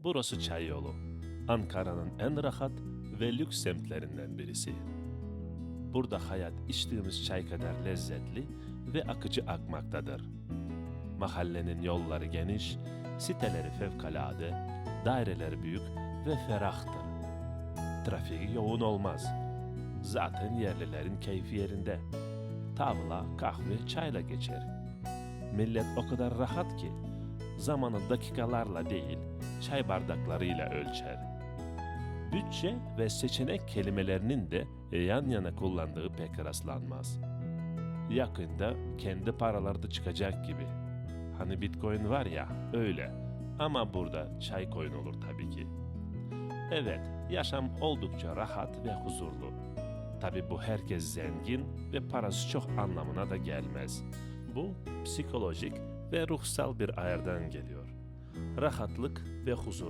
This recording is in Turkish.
Burası Çayyolu, Ankara'nın en rahat ve lüks semtlerinden birisi. Burada hayat içtiğimiz çay kadar lezzetli ve akıcı akmaktadır. Mahallenin yolları geniş, siteleri fevkalade, daireleri büyük ve ferahtır. Trafiği yoğun olmaz. Zaten yerlilerin keyfi yerinde. Tavla, kahve, çayla geçer. Millet o kadar rahat ki, zamanı dakikalarla değil, çay bardaklarıyla ölçer. Bütçe ve seçenek kelimelerinin de yan yana kullandığı pek rastlanmaz. Yakında kendi paraları da çıkacak gibi. Hani Bitcoin var ya, öyle. Ama burada çay coin olur tabii ki. Evet, yaşam oldukça rahat ve huzurlu. Tabii bu herkes zengin ve parası çok anlamına da gelmez. Bu psikolojik ve ruhsal bir ayardan geliyor. Rahatlık ve huzur